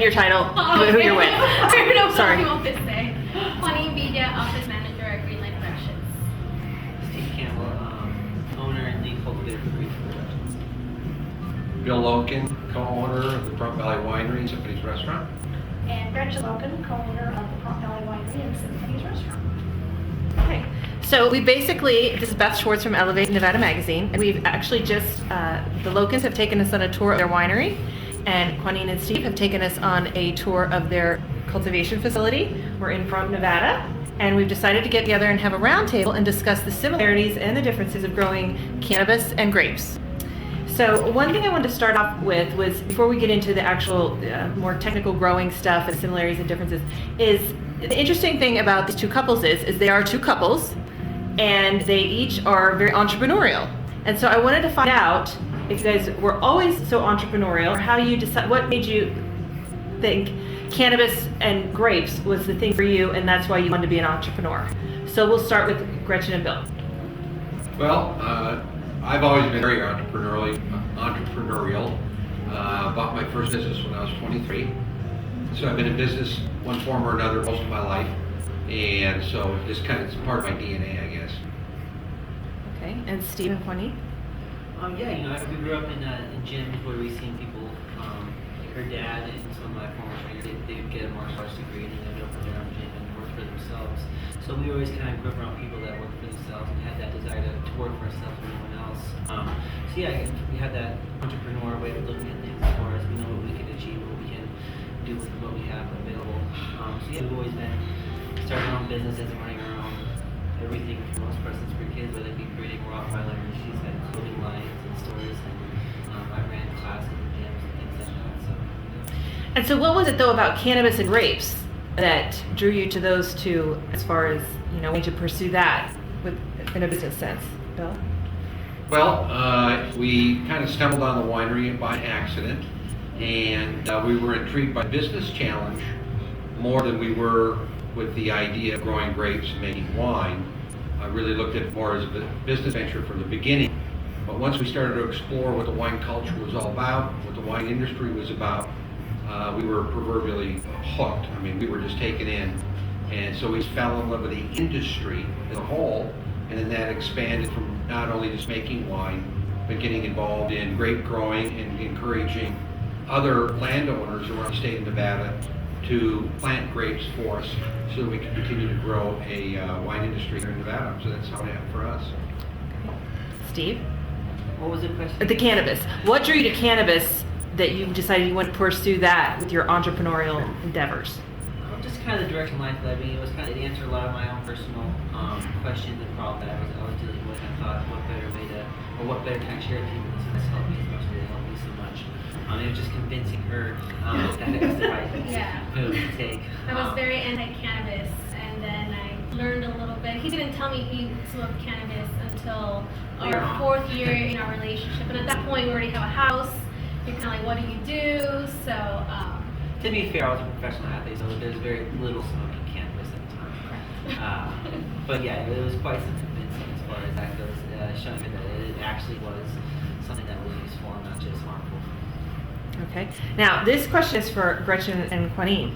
your title, who you're with. Sorry. Kouanin, Media Office Manager at Greenlight Productions. Steve Cantwell, owner and lead cultivator for Greenlight Productions. Bill Loken, co-owner of the Pahrump Valley Winery and Symphony's Restaurant. And Gretchen, co-owner of the Pahrump Valley Winery and Symphony's Restaurant. Okay. So this is Beth Schwartz from Elevate Nevada Magazine, and we've actually just, the Lokens have taken us on a tour of their winery, and Kouanin and Steve have taken us on a tour of their cultivation facility. We're in Pahrump, Nevada, and we've decided to get together and have a roundtable and discuss the similarities and the differences of growing cannabis and grapes. So one thing I wanted to start off with was, before we get into the actual more technical growing stuff and similarities and differences, is the interesting thing about these two couples is they are two couples, and they each are very entrepreneurial. And so I wanted to find out if you guys were always so entrepreneurial, or how you decide, what made you think cannabis and grapes was the thing for you, and that's why you wanted to be an entrepreneur. So we'll start with Gretchen and Bill. Well, I've always been very entrepreneurial. Bought my first business when I was 23. So I've been in business one form or another most of my life. And so it's part of my DNA, I guess. Okay, and Steve and Kouanin? Yeah, we grew up in gyms where we've seen people, like her dad and some of my former trainers, they would get a martial arts degree and then they'd open their own gym and work for themselves. So we always kind of grew up around people that worked for themselves and had that desire to work for ourselves or anyone else. We had that entrepreneur way of looking at things as far as we know what we can achieve, what we can do with what we have available. We've always been starting our own businesses and running our own everything for most persons for kids, whether it be creating Rottweilers. She's had clothing lines and stores, and I ran classes and gyms and things like that. So, yeah. And so what was it though about cannabis and grapes that drew you to those two, as far as, wanting to pursue that in a business sense? Bill? Well, we kind of stumbled on the winery by accident, and we were intrigued by the business challenge more than we were with the idea of growing grapes and making wine. I really looked at it more as a business venture from the beginning. But once we started to explore what the wine culture was all about, what the wine industry was about, we were proverbially hooked. I mean, we were just taken in. And so we fell in love with the industry as a whole, and then that expanded from not only just making wine, but getting involved in grape growing and encouraging other landowners around the state of Nevada to plant grapes for us so that we can continue to grow a wine industry here in Nevada. So that's how it happened for us. Steve? What was the question? The cannabis. What drew you to cannabis that you decided you want to pursue that with your entrepreneurial endeavors? Just kind of the direction life led me. It was kind of, it answered a lot of my own personal questions and problems that I was dealing with. I thought, what better to kind of share with people that's helped me as much as they helped me so much. It was just convincing her that it was the right move to take. I was very anti-cannabis, and then I learned a little bit. He didn't tell me he smoked cannabis until our 4th year in our relationship. And at that point, we already have a house. You're kind of like, what do you do? So, to be fair, I was a professional athlete, so there's very little smoking cannabis at the time. But yeah, it was quite some convincing as far as that goes, showing me that it actually was something that was useful and not just harmful. Okay. Now, this question is for Gretchen and Kouanin.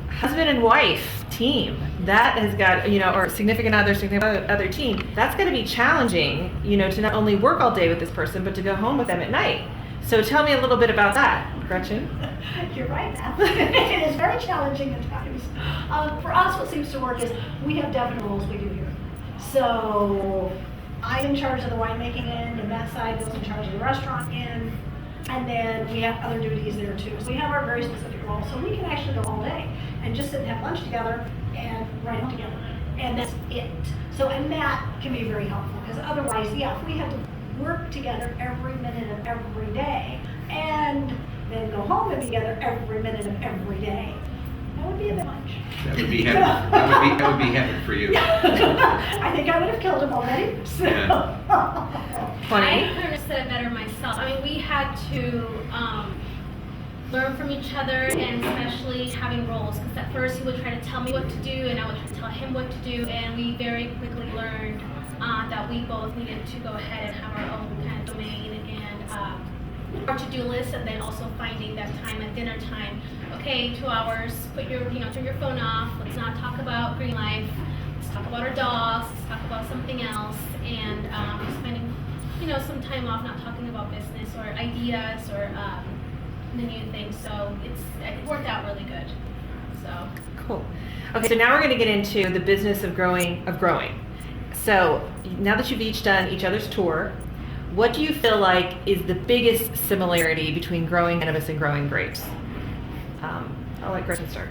Husband and wife team, that has got, or significant other team, that's going to be challenging, to not only work all day with this person, but to go home with them at night. So tell me a little bit about that, Gretchen. You're right, Beth. It is very challenging at times. For us, what seems to work is we have definite rules we do here. So I'm in charge of the winemaking end, and that side goes in charge of the restaurant end, and then we have other duties there too. So we have our very specific roles. So we can actually go all day and just sit and have lunch together and write them together, and that's it. So, and that can be very helpful, because otherwise, if we had to work together every minute of every day and then go home and be together every minute of every day, that would be a bit much. That would be heaven. that would be heaven for you. I think I would have killed him already. So. Yeah. I understood it better myself. I mean, we had to learn from each other, and especially having roles, because at first he would try to tell me what to do and I would try to tell him what to do, and we very quickly learned that we both needed to go ahead and have our own kind of domain and our to-do list, and then also finding that time at dinner time. Okay, 2 hours, put your, turn your phone off. Let's not talk about green life. Let's talk about our dogs. Let's talk about something else. And spending, some time off, not talking about business or ideas or the new things. So it worked out really good. So Cool. Okay, so now we're going to get into the business of growing. So now that you've each done each other's tour, what do you feel like is the biggest similarity between growing cannabis and growing grapes? I'll let Gretchen start.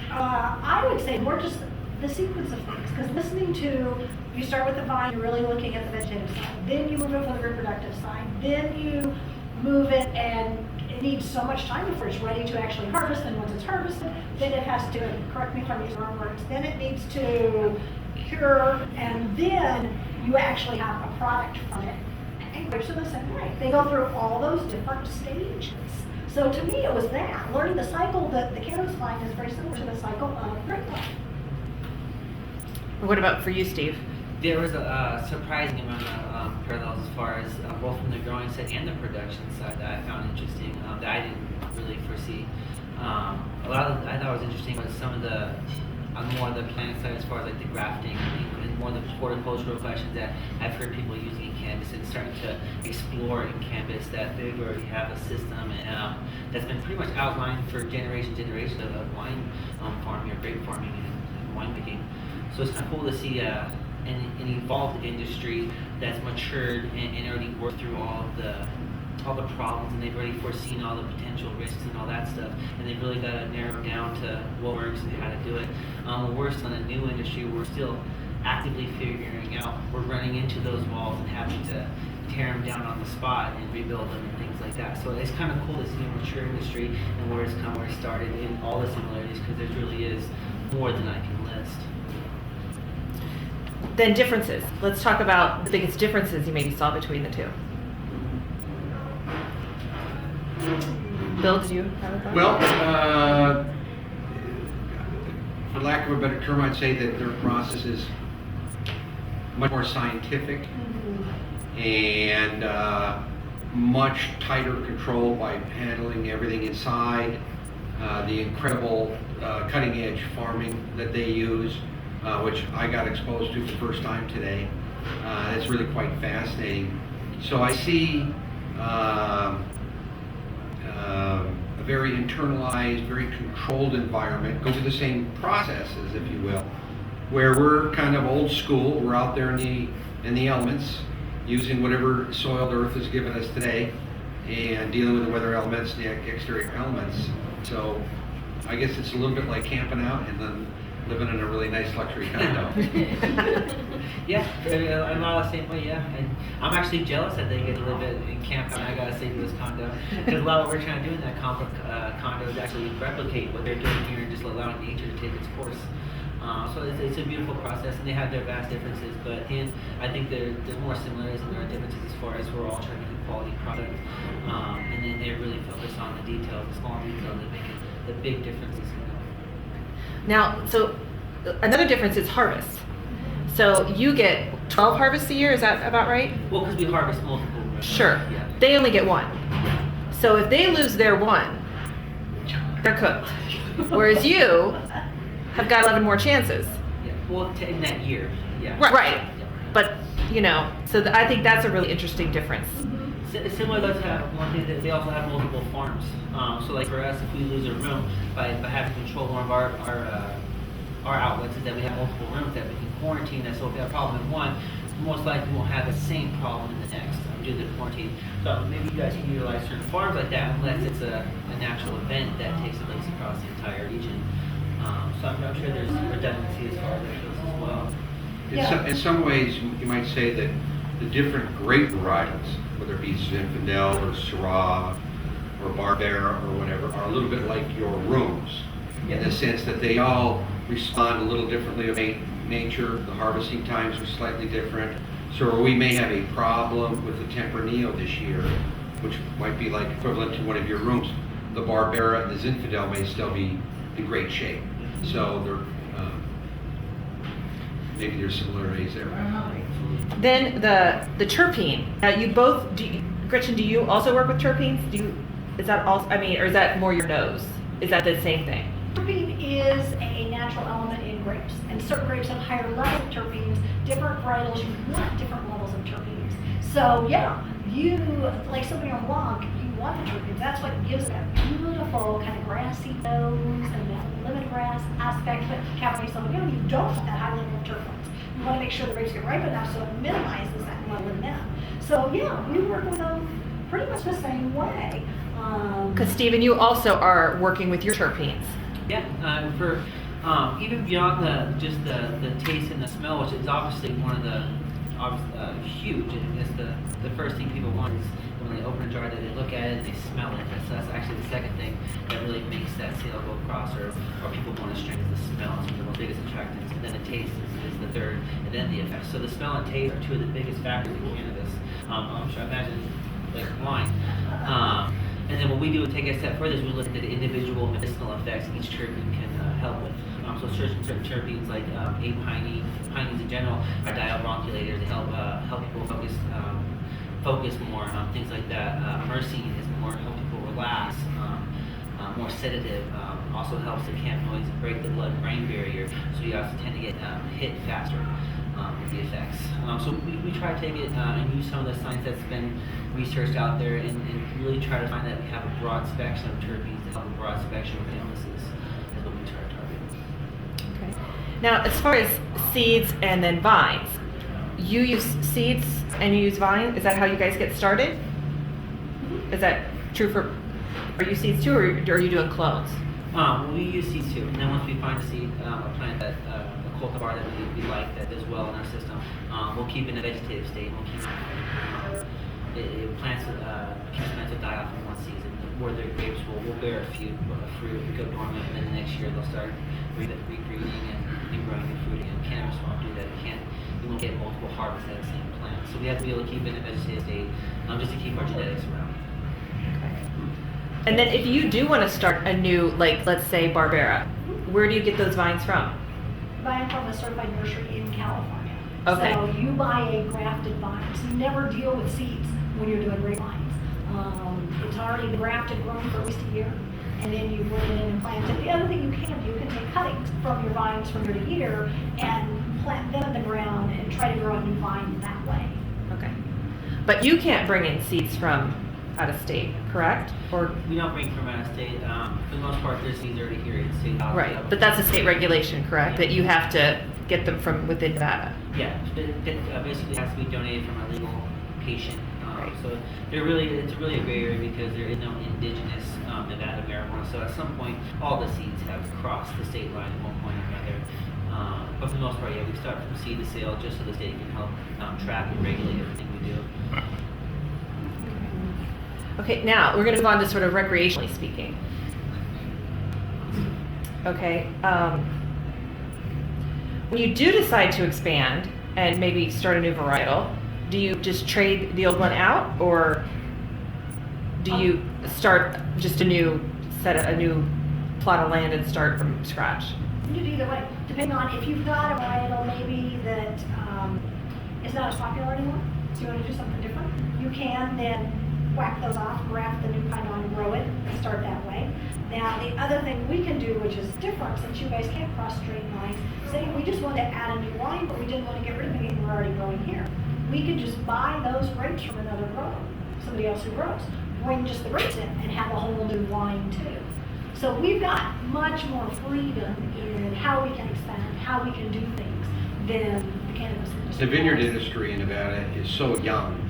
I would say more just the sequence of things, because listening to, you start with the vine, you're really looking at the vegetative side, then you move it for the reproductive side, then you move it, and it needs so much time before it's ready to actually harvest, and once it's harvested, then it has to, correct me if I'm using the wrong words, then it needs to cure, and then you actually have a product from it. And grapes are the same way. They go through all those different stages. So to me, it was that. Learning the cycle that the cannabis vine is very similar to the cycle of grape life. What about for you, Steve? There was a surprising amount of parallels as far as both from the growing side and the production side that I found interesting, that I didn't really foresee. A lot of I thought was interesting was some of the more of the plant side as far as like the grafting and more of the horticultural questions that I've heard people using in cannabis and starting to explore in cannabis, that they already have a system that's been pretty much outlined for generations of wine farming or grape farming and winemaking. So it's kind of cool to see an evolved industry that's matured and already worked through all the problems, and they've already foreseen all the potential risks and all that stuff, and they've really got to narrow down to what works and how to do it. We're still in a new industry. We're still actively figuring out. We're running into those walls and having to tear them down on the spot and rebuild them and things like that. So it's kind of cool to see a mature industry and where it's come, where it started, and all the similarities, because there really is more than I can list. Then differences. Let's talk about the biggest differences you maybe saw between the two. Bill, did you have a thought? Well, for lack of a better term, I'd say that their process is much more scientific and much tighter control by handling everything inside. The incredible cutting edge farming that they use, which I got exposed to for the first time today. It's really quite fascinating. So I see a very internalized, very controlled environment, go through the same processes, if you will, where we're kind of old school. We're out there in the elements, using whatever soil the earth has given us today, and dealing with the weather elements and the exterior elements. So I guess it's a little bit like camping out and then living in a really nice luxury condo. Yeah, I'm not the same way, yeah. And I'm actually jealous that they get to live in camp, and I gotta say to this condo, because a lot of what we're trying to do in that condo is actually replicate what they're doing here and just allowing nature to take its course. So it's a beautiful process, and they have their vast differences, but at the end, I think there's more similarities than there are differences as far as we're all trying to do quality product, and then they really focus on the details, the small details that make the big differences. Now, so another difference is harvest. So you get 12 harvests a year, is that about right? Well, because we harvest multiple. Right? Sure. Yeah. They only get one. So if they lose their one, they're cooked. Whereas you have got 11 more chances. Yeah. Well, in that year. Yeah. Right. Yeah. But, so I think that's a really interesting difference. Similar to one thing that they also have multiple farms. So like for us, if we lose a room by having control one of our outlets, is that we have multiple rooms that we can quarantine. And so if we have a problem in one, most likely we won't have the same problem in the next due to the quarantine. So maybe you guys can utilize certain farms like that unless it's a natural event that takes place across the entire region. So I'm sure there's redundancy as far as that goes as well. In some ways, you might say that the different grape varietals, whether it be Zinfandel or Syrah or Barbera or whatever, are a little bit like your rooms, in the sense that they all respond a little differently to nature. The harvesting times are slightly different. So we may have a problem with the Tempranillo this year, which might be like equivalent to one of your rooms. The Barbera and the Zinfandel may still be in great shape. So maybe there's similarities there. Then the terpene. You both Gretchen, do you also work with terpenes? Is that also, I mean, or is that more your nose? Is that the same thing? Terpene is a natural element in grapes, and certain grapes have higher levels of terpenes. Different varietals, you want different levels of terpenes. So yeah, you, like Sauvignon Blanc, you want the terpenes. That's what gives that beautiful kind of grassy nose and that lemongrass aspect. But Cabernet Sauvignon, you don't want that high level of terpenes. You want to make sure the grapes get ripe enough so it minimizes that level of them. So yeah, we work with them pretty much the same way. Because Stephen, you also are working with your terpenes. Yeah, for even beyond just the taste and the smell, which is obviously one of the huge, and it's the first thing people want is when they open a jar that they look at it and they smell it. That's actually the second thing that really makes that sale go across, or people want to strengthen the smell. It's one of the biggest attractants, and then the taste is the third, and then the effects. So the smell and taste are two of the biggest factors in cannabis. I'm sure I imagine like wine. And then what we do is take it a step further is we look at the individual medicinal effects each terpene can help with. So certain terpenes like pinene in general are diabronchulators. They help people focus more on things like that. Myrcene is more help people relax, more sedative. Also helps the cannabinoids break the blood-brain barrier, so you also tend to get hit faster with the effects. So we try to take it and use some of the science that's been researched out there and really try to find that we have a broad spectrum of terpenes to help a broad spectrum of illnesses is what we try to target. Okay. Now, as far as seeds and then vines, you use seeds and you use vines. Is that how you guys get started? Is that true for? Are you seeds too, or are you doing clones? We use seeds too, and then once we find a seed, a plant that a cultivar that we like that does well in our system, we'll keep in a vegetative state. We'll keep plants will die off in one season. Where their grapes will bear a fruit, go dormant, and then the next year they'll start regreeding and regrowing and fruiting. And cannabis won't do that. You won't get multiple harvests at the same plant. So we have to be able to keep it in a vegetative state just to keep our genetics around. Okay. And then if you do want to start a new, like let's say Barbera, where do you get those vines from? Buy them from a certified nursery in California. Okay. So you buy a grafted vine. So you never deal with seeds when you're doing grapevines. It's already grafted, grown for at least a year, and then you bring it in and plant it. The other thing you can take cuttings from your vines from year to year and plant them in the ground and try to grow a new vine that way. Okay. But you can't bring in seeds from out of state, correct? Or We don't bring from out of state. For the most part, there's seeds already here in the state. right, but that's a state regulation, correct? That you have to get them from within Nevada. Yeah, basically it has to be donated from a legal patient. Right. So it's really a gray area because there is no indigenous Nevada marijuana. So at some point, all the seeds have crossed the state line at one point or another. But for the most part, yeah, we start from seed to sale just so the state can help track and regulate everything we do. Okay, now we're going to move on to sort of recreationally speaking. Okay, when you do decide to expand and maybe start a new varietal, do you just trade the old one out, or do you start just a new plot of land and start from scratch? You do either way, depending on if you've got a varietal maybe that is not as popular anymore, so you want to do something different, you can then whack those off, graft the new kind on, grow it, and start that way. Now, the other thing we can do, which is different, since you guys can't cross straight lines, say we just wanted to add a new line, but we didn't want to get rid of anything we're already growing here. We could just buy those grapes from another grower, somebody else who grows, bring just the grapes in, and have a whole new line too. So we've got much more freedom in how we can expand, how we can do things than the cannabis industry. The vineyard industry in Nevada is so young.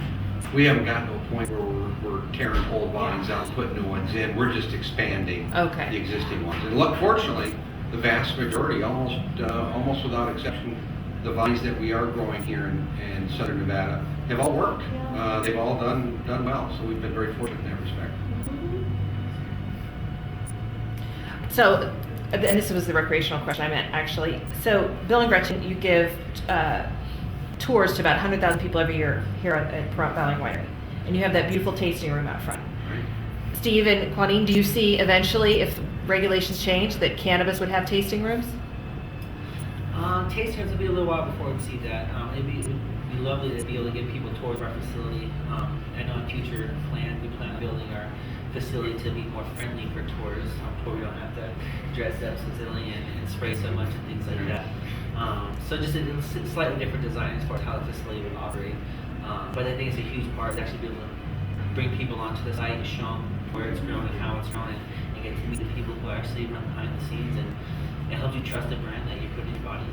We haven't gotten to a point where we're tearing old vines out and putting new ones in. We're just expanding Okay. the existing ones. And look, fortunately, the vast majority, almost without exception, the vines that we are growing here in southern Nevada have all worked. Yeah. They've all done well, so we've been very fortunate in that respect. So, and this was the recreational question I meant actually. So, Bill and Gretchen, you give tours to about 100,000 people every year here at Pahrump Valley Winery, and you have that beautiful tasting room out front. Right? Steve and Kouanin, do you see eventually, if regulations change, that cannabis would have tasting rooms? Tasting rooms will be a little while before we see that. It'd be lovely to be able to give people tours of our facility. I know in future plans, we plan on building our facility to be more friendly for tours, where we don't have to dress up so silly and spray so much and things like that. So just a slightly different design as far as how the facility would operate. But I think it's a huge part to actually be able to bring people onto the site and show them where it's grown and how it's grown, and get to meet the people who actually run behind the scenes, and it helps you trust the brand that you put in your body.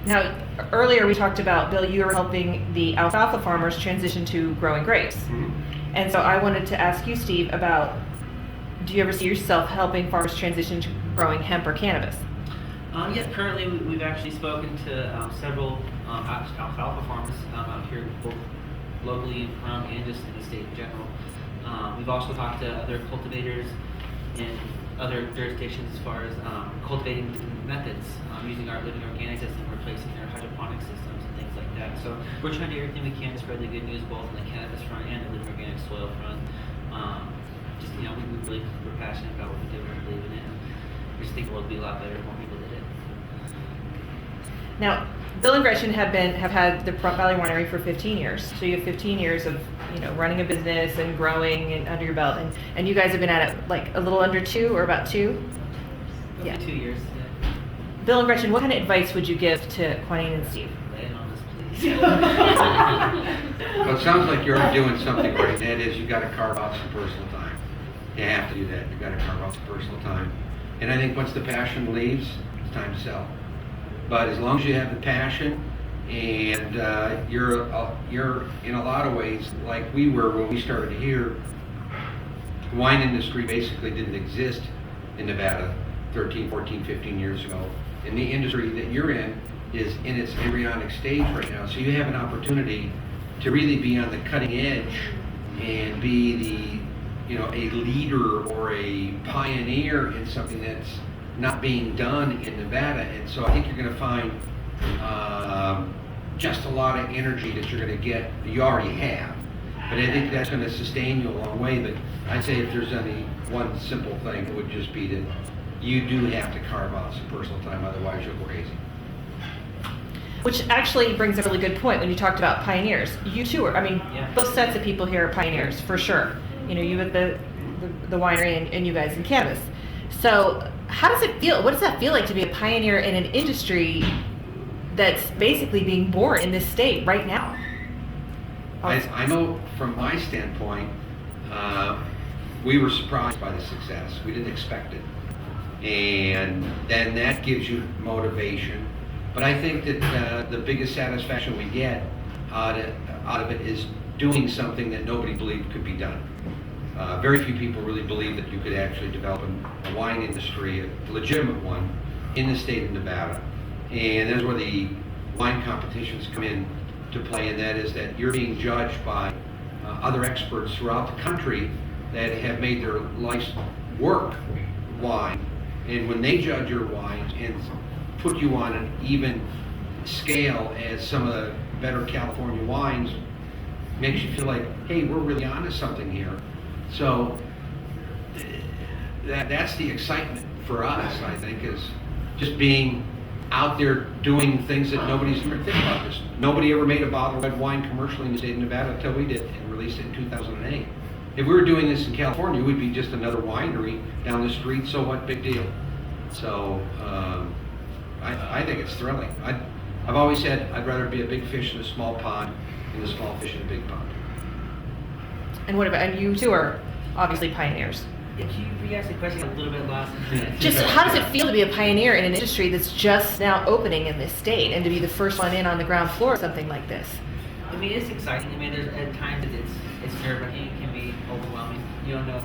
Now, earlier we talked about, Bill, you were helping the alfalfa farmers transition to growing grapes. Mhm. And so I wanted to ask you, Steve, about, do you ever see yourself helping farmers transition to growing hemp or cannabis? Yes, currently we've actually spoken to several alfalfa farmers out here, both locally in Pahrump and just in the state in general. We've also talked to other cultivators in other jurisdictions as far as cultivating different methods, using our living organic system, replacing their hydroponic systems and things like that. So we're trying to do everything we can to spread the good news both on the cannabis front and the living organic soil front. We're passionate about what we do and we believe in it. We just think the world would be a lot better if more people did it. Now, Bill and Gretchen have had the Pahrump Valley Winery for 15 years. So you have 15 years of running a business and growing and under your belt, and you guys have been at it like a little under 2 or about 2. Yeah. 2 years. Yeah. Bill and Gretchen, what kind of advice would you give to Kouanin and Steve? Lay it on us, please. Well, it sounds like you're doing something right, and that is you got to carve out some personal time. You have to do that. You got to carve out some personal time. And I think once the passion leaves, it's time to sell. But as long as you have the passion, and you're in a lot of ways like we were when we started here. The wine industry basically didn't exist in Nevada 13, 14, 15 years ago. And the industry that you're in is in its embryonic stage right now. So you have an opportunity to really be on the cutting edge and be a leader or a pioneer in something that's not being done in Nevada. And so I think you're going to find just a lot of energy that you're going to get, that you already have. But I think that's going to sustain you a long way. But I'd say if there's any one simple thing, it would just be that you do have to carve out some personal time, otherwise you'll go crazy. Which actually brings up a really good point when you talked about pioneers. You two are, Yeah. both sets of people here are pioneers, for sure. You at the winery and you guys in cannabis. So how does it feel? What does that feel like to be a pioneer in an industry that's basically being born in this state right now? I know from my standpoint, we were surprised by the success. We didn't expect it. And then that gives you motivation. But I think that the biggest satisfaction we get out of it is doing something that nobody believed could be done. Very few people really believe that you could actually develop a wine industry, a legitimate one, in the state of Nevada. And that's where the wine competitions come in to play, and that is that you're being judged by other experts throughout the country that have made their life's work wine. And when they judge your wine and put you on an even scale as some of the better California wines, makes you feel like, hey, we're really onto something here. So that's the excitement for us, I think, is just being out there doing things that nobody's ever think about. This. Nobody ever made a bottle of red wine commercially in the state of Nevada until we did and released it in 2008. If we were doing this in California, we'd be just another winery down the street, so what, big deal. So I think it's thrilling. I've always said I'd rather be a big fish in a small pond than a small fish in a big pond. And you two are obviously pioneers. Can you re-ask the question a little bit lost? Just how does it feel to be a pioneer in an industry that's just now opening in this state and to be the first one in on the ground floor of something like this? I mean, it's exciting. I mean, there's at times it's nerve-wracking. It can be overwhelming. You don't know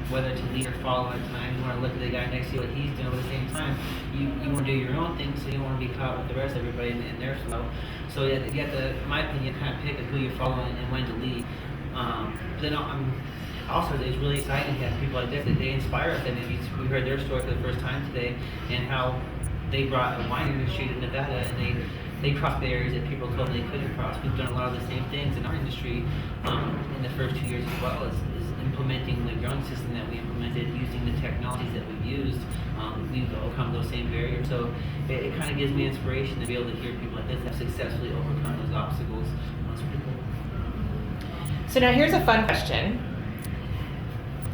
whether to lead or follow at times. You want to look at the guy next to you, what he's doing, but at the same time, you want to do your own thing, so you don't want to be caught with the rest of everybody in their flow. So you have to, in my opinion, kind of pick who you're following and when to lead. Then also, it's really exciting to have people like this that they inspire us. And we heard their story for the first time today, and how they brought a wine industry to Nevada, and they cross barriers that people told them they couldn't cross. We've done a lot of the same things in our industry in the first 2 years as well as implementing the growing system that we implemented, using the technologies that we've used. We've overcome those same barriers. So it kind of gives me inspiration to be able to hear people like this have successfully overcome those obstacles. That's pretty cool. So now here's a fun question.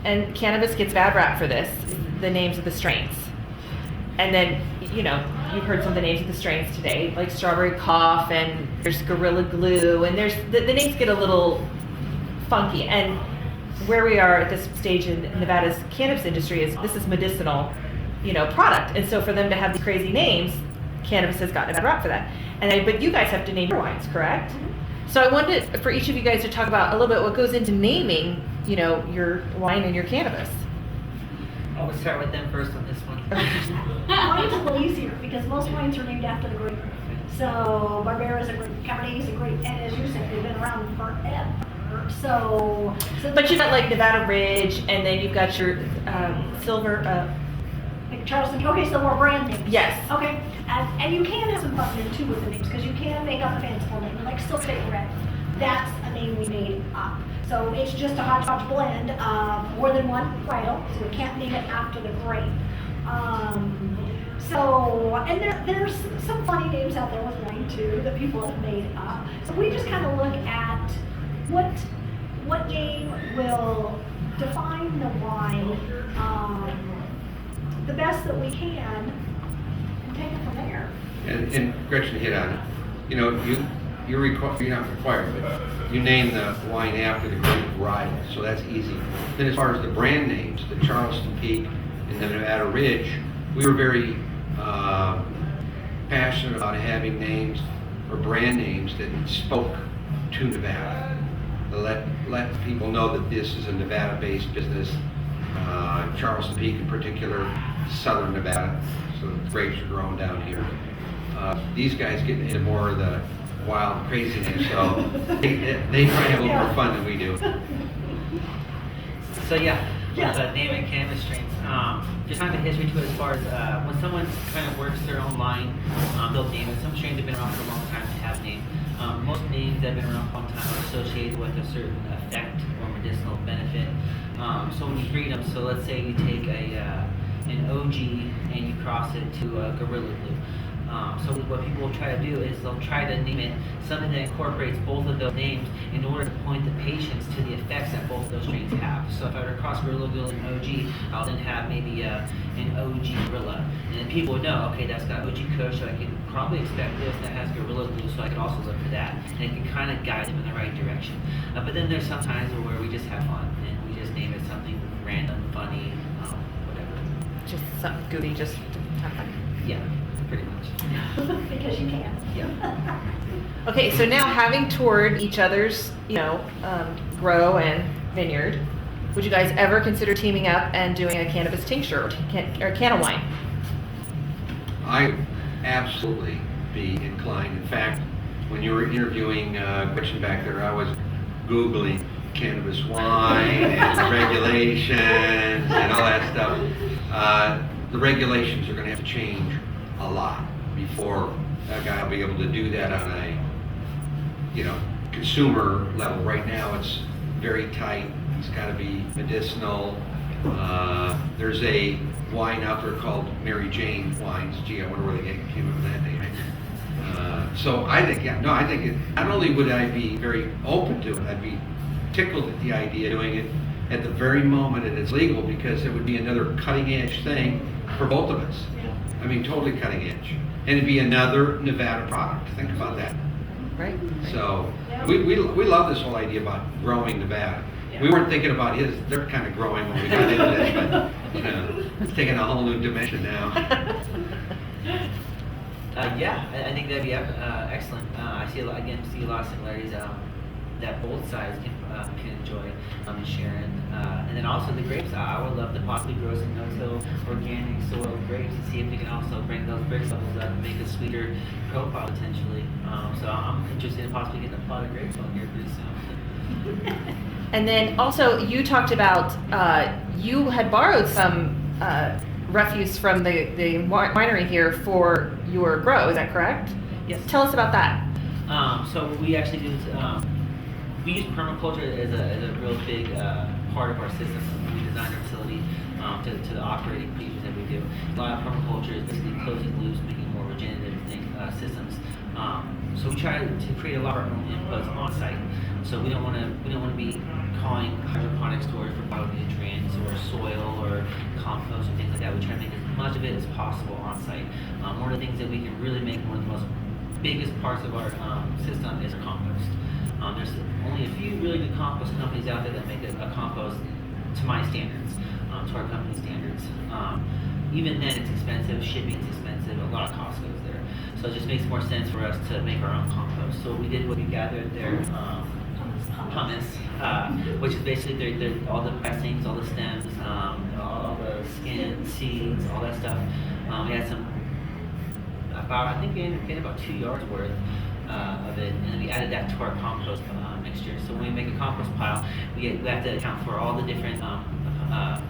And cannabis gets bad rap for this, the names of the strains. And then, you know, you've heard some of the names of the strains today, like Strawberry Cough, and there's Gorilla Glue, and there's the names get a little funky. And where we are at this stage in Nevada's cannabis industry is this is medicinal, you know, product. And so for them to have these crazy names, cannabis has gotten a bad rap for that. But you guys have to name your wines, correct? So I wanted for each of you guys to talk about a little bit what goes into naming, you know, your wine and your cannabis. We'll start with them first on this one. Mine's a little easier because most wines are named after the grape. So Barbera is a grape, Cabernet is a grape, and as you said, they've been around forever. So But you've got like Nevada Ridge, and then you've got your Silver. like Charleston. Okay, so more brand names. Yes. Okay, and you can have some fun there too with the names because you can make up a fanciful name, like Silk Red. That's a name we made up. So it's just a hodgepodge blend of more than one varietal, so we can't name it after the grape. And there's some funny names out there with wine too that people have made up. So we just kind of look at what name will define the wine the best that we can and take it from there. And Gretchen hit on it. You know, you're not required, but you name the wine after the grape varietal, so that's easy. Then as far as the brand names, the Charleston Peak and the Nevada Ridge, we were very passionate about having names or brand names that spoke to Nevada. To let people know that this is a Nevada-based business. Charleston Peak in particular, southern Nevada, so the grapes are grown down here. These guys get into more of the wild craziness, so they try to have a little more fun than we do. So with naming cannabis strains, just kind of a history to it as far as when someone kind of works their own line, they'll name it. Some strains have been around for a long time to have names. Most names that have been around for a long time are associated with a certain effect or medicinal benefit. So when you breed them, so let's say you take an OG and you cross it to a Gorilla Glue. So what people will try to do is they'll try to name it something that incorporates both of those names in order to point the patients to the effects that both of those strains have. So if I were to cross Gorilla Glue and OG, I'll then have maybe an OG Gorilla. And then people would know, okay, that's got OG Kush, so I can probably expect this, that has Gorilla Glue, so I can also look for that. And it can kind of guide them in the right direction. But then there's some times where we just have fun and we just name it something random, funny, whatever. Just something goofy, just to have fun. Yeah. Pretty much. Because you can. Yeah. Okay, so now having toured each other's, grow and vineyard, would you guys ever consider teaming up and doing a cannabis tincture or can of wine? I absolutely be inclined. In fact, when you were interviewing Gretchen back there, I was Googling cannabis wine and the regulations and all that stuff. The regulations are going to have to change a lot before that guy will be able to do that on a, consumer level. Right now, it's very tight. It's got to be medicinal. There's a wine out there called Mary Jane wines. Gee, I wonder where they came up with that name. So I think, not only would I be very open to it, I'd be tickled at the idea of doing it at the very moment that it's legal, because it would be another cutting edge thing for both of us. I mean, totally cutting edge. And it'd be another Nevada product. Think about that. Right. So we love this whole idea about growing Nevada. Yeah. We weren't thinking about they're kind of growing when we got into this, but it's taking a whole new dimension now. I think that'd be excellent. I see a lot of similarities that both sides can enjoy sharing. And then also the grapes. I would love to possibly grow some no-till organic soil grapes and see if we can also bring those grapes levels up and make a sweeter profile potentially. So I'm interested in possibly getting a plot of grapes on here pretty soon. And then also you talked about you had borrowed some refuse from the winery here for your grow. Is that correct? Yes. Tell us about that. So we actually do, we use permaculture as a real big part of our system. We design our facility to the operating procedures that we do. A lot of permaculture is basically closing loops, making more regenerative systems. So we try to create a lot of our own inputs on site. So we don't want to be calling hydroponic storage for bionutrients or soil or compost or things like that. We try to make as much of it as possible on site. One of the things that we can really make, one of the most biggest parts of our system is compost. There's only a few really good compost companies out there that make a compost to my standards, to our company standards. Even then, it's expensive. Shipping is expensive. A lot of cost goes there. So it just makes more sense for us to make our own compost. So we gathered their pumice, which is basically all the pressings, all the stems, all the skin, seeds, all that stuff. We had I think we ended up about 2 yards worth of it, and then we added that to our compost mixture. So when we make a compost pile, we have to account for all the different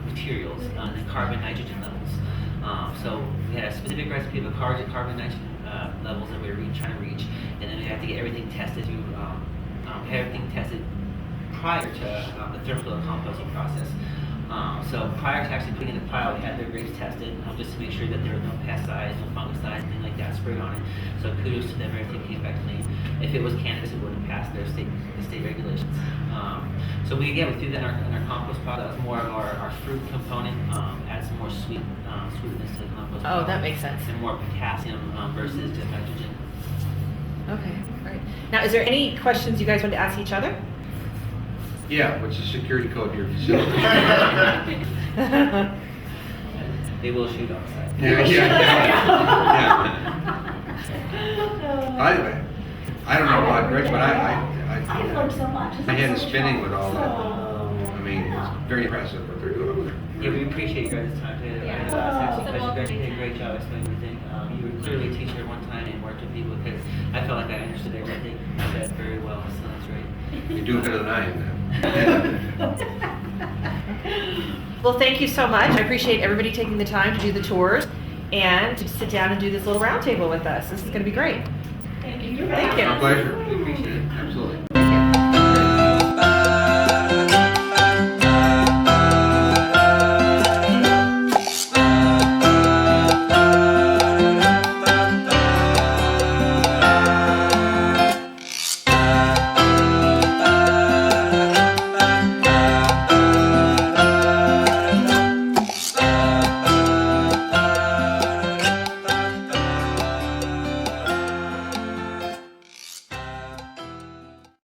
materials and the carbon nitrogen levels. So we had a specific recipe of carbon nitrogen levels that we were trying to reach, and then we had to get everything tested through. We had everything tested prior to the thermal composting process. So prior to actually putting in the pile, we had their grapes tested just to make sure that there were no pesticides, no fungicides, anything like that sprayed on it. So kudos to them, everything came back clean. If it was cannabis, it wouldn't pass their state regulations. So we threw that in our compost pile. That was more of our fruit component, add some more sweetness to the compost pile. Oh, that makes sense. And more potassium versus just nitrogen. Okay, all right. Now, is there any questions you guys want to ask each other? Yeah, what's the security code to your facility? They will shoot on site. Yeah. I don't know about Gretchen, but I've learned so much. my head is spinning with all that. I mean, it's very impressive what they're doing over there. Yeah, we appreciate you guys' time today. Yeah. You guys did a great job explaining everything. You were clearly a teacher at one time and worked with people because I felt like I understood everything you said very well, so that's great. You do better than I am then. Well, thank you so much. I appreciate everybody taking the time to do the tours and to sit down and do this little roundtable with us. This is going to be great. Thank you. Thank you. Our pleasure. We appreciate it. Absolutely. Thank you.